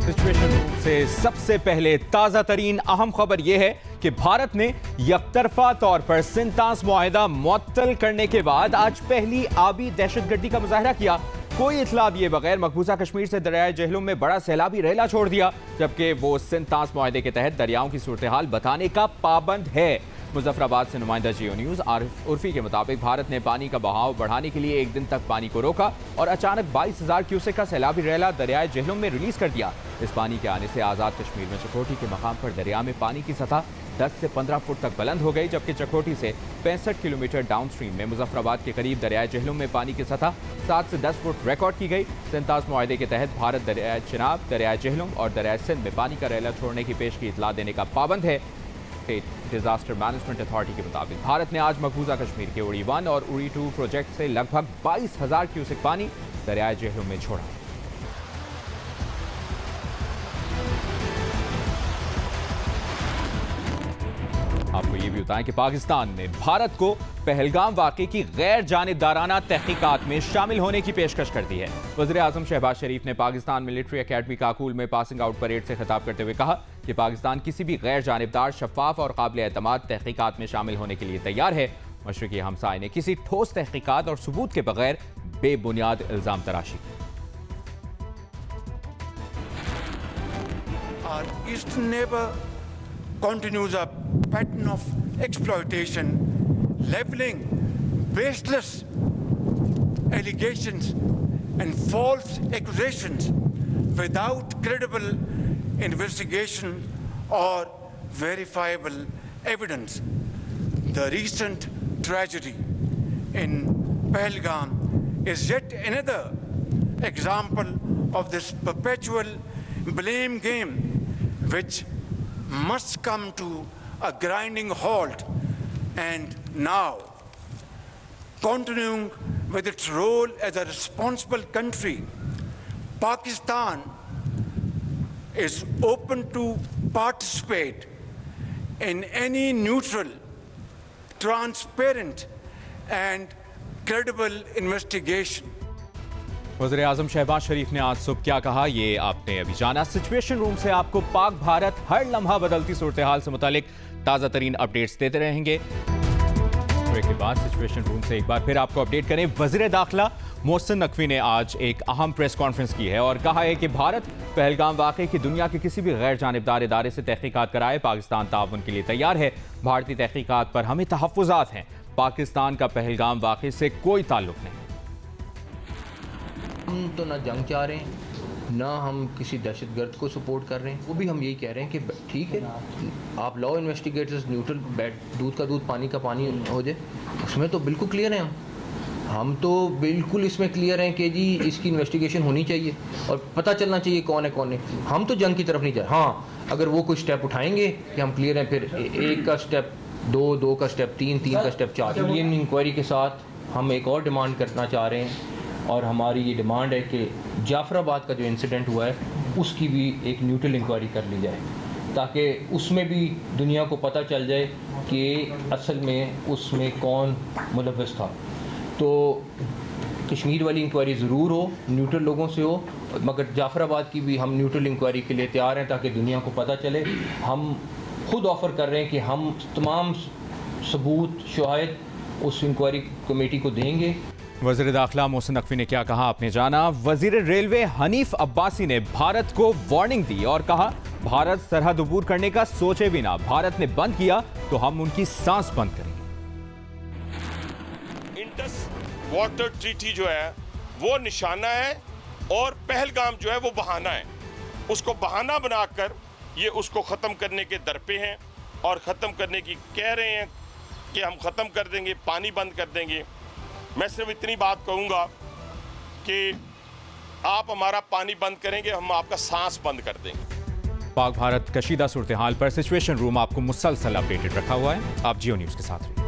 Situation room से सबसे पहले ताजा तरीन अहम खबर यह है कि भारत ने यकतरफा तौर पर सिंतास मुआहिदा मुअत्तल करने के बाद आज पहली आबी दहशतगर्दी का मुजाहरा किया। कोई इतला दिए बगैर मकबूजा कश्मीर से दरियाए जेहलुम में बड़ा सैलाबी रेला छोड़ दिया, जबकि वो सिंतास मुआहिदे के तहत दरियाओं की सूरत हाल बताने का पाबंद है। मुजफ्फराबाद से नुमाइंदा जियो न्यूज आरिफ उर्फी के मुताबिक भारत ने पानी का बहाव बढ़ाने के लिए एक दिन तक पानी को रोका और अचानक 22,000 क्यूसेक का सैलाबी रेला दरियाए जेहलुम में रिलीज कर दिया। इस पानी के आने से आज़ाद कश्मीर में चकोटी के मकाम पर दरिया में पानी की सतह 10 से 15 फुट तक बुलंद हो गई, जबकि चकोटी से 65 किलोमीटर डाउन स्ट्रीम में मुजफ्फराबाद के करीब दरियाए जेहलुम में पानी की सतह 7 से 10 फुट रिकॉर्ड की गई। सिंतास मुआहिदे के तहत भारत दरियाए चिनाब, दरियाए जेहलुम और दरियाए सिंध में पानी का रेला छोड़ने की पेश की इतला देने का पाबंद है। स्टेट डिजास्टर मैनेजमेंट अथॉरिटी के मुताबिक भारत ने आज मकबूजा कश्मीर के उड़ी 1 और उड़ी 2 प्रोजेक्ट से लगभग 22,000 क्यूसेक पानी दरियाए जेहलुम में छोड़ा। आपको ये भी बताएं कि पाकिस्तान ने भारत को पहलगाम वाक़े की गैर जानिबदाराना तहकीकात में शामिल होने की पेशकश कर दी है। वज़ीर-ए-आज़म शहबाज शरीफ ने पाकिस्तान मिलिट्री अकेडमी काकूल में पासिंग आउट परेड से खिताब करते हुए कहा कि पाकिस्तान किसी भी गैर जानिबदार, शफाफ और काबिल एतमाद तहकीकात में शामिल होने के लिए तैयार है। मशरिकी हमसाये ने किसी ठोस तहकीकात और सबूत के बगैर बेबुनियाद इल्जाम तराशी की। Continues a pattern of exploitation, leveling baseless allegations and false accusations without credible investigation or verifiable evidence. The recent tragedy in Pahalgam is yet another example of this perpetual blame game, which must come to a grinding halt. And now, continuing with its role as a responsible country, Pakistan is open to participate in any neutral, transparent and credible investigation. वज़ीर-ए-आज़म शहबाज शरीफ ने आज सुबह क्या कहा, ये आपने अभी जाना। सिचुएशन रूम से आपको पाक भारत हर लम्हा बदलती सूरत हाल से मुतालिक ताज़ा तरीन अपडेट्स देते रहेंगे। ब्रेक के बाद सिचुएशन रूम से एक बार फिर आपको अपडेट करें। वज़ीर दाखिला मोहसिन नकवी ने आज एक अहम प्रेस कॉन्फ्रेंस की है और कहा है कि भारत पहलगाम वाक़े की दुनिया के किसी भी गैर जानिबदार इदारे से तहकीकात कराए, पाकिस्तान ताउन के लिए तैयार है। भारतीय तहकीकात पर हमें तहफ़्फ़ुज़ात हैं। पाकिस्तान का पहलगाम वाक़े से कोई ताल्लुक़ नहीं। हम तो ना जंग चाह रहे हैं, ना हम किसी दहशतगर्द को सपोर्ट कर रहे हैं। वो भी हम यही कह रहे हैं कि ठीक है, आप लॉ इन्वेस्टिगेटर्स न्यूट्रल, दूध का दूध पानी का पानी हो जाए, उसमें तो बिल्कुल क्लियर हैं। हम तो बिल्कुल इसमें क्लियर हैं कि जी इसकी इन्वेस्टिगेशन होनी चाहिए और पता चलना चाहिए कौन है कौन नहीं। हम तो जंग की तरफ नहीं जा रहे। हाँ, अगर वो कोई स्टेप उठाएंगे कि हम क्लियर हैं, फिर एक का स्टेप दो का स्टेप तीन का स्टेप 4। इंडियन इंक्वायरी के साथ हम एक और डिमांड करना चाह रहे हैं और हमारी ये डिमांड है कि जाफराबाद का जो इंसिडेंट हुआ है उसकी भी एक न्यूट्रल इंक्वायरी कर ली जाए, ताकि उसमें भी दुनिया को पता चल जाए कि असल में उसमें कौन मुलव्वस था। तो कश्मीर वाली इंक्वायरी ज़रूर हो, न्यूट्रल लोगों से हो, मगर जाफराबाद की भी हम न्यूट्रल इंक्वायरी के लिए तैयार हैं ताकि दुनिया को पता चले। हम खुद ऑफ़र कर रहे हैं कि हम तमाम सबूत शवाहिद उस इंक्वायरी कमेटी को देंगे। वज़ीर दाखिला मोहसिन नकवी ने क्या कहा, आपने जाना। वज़ीर रेलवे हनीफ अब्बासी ने भारत को वार्निंग दी और कहा भारत सरहद अबूर करने का सोचे भी ना। भारत ने बंद किया तो हम उनकी सांस बंद करेंगे। इंडस वाटर ट्रीटी जो है वो निशाना है और पहलगाम जो है वो बहाना है। उसको बहाना बनाकर ये उसको ख़त्म करने के दर पे हैं और ख़त्म करने की कह रहे हैं कि हम ख़त्म कर देंगे, पानी बंद कर देंगे। मैं सिर्फ इतनी बात कहूँगा कि आप हमारा पानी बंद करेंगे, हम आपका सांस बंद कर देंगे। पाक भारत कशीदा सूरत हाल पर सिचुएशन रूम आपको मुसलसल अपडेटेड रखा हुआ है। आप जियो न्यूज़ के साथ रहिए।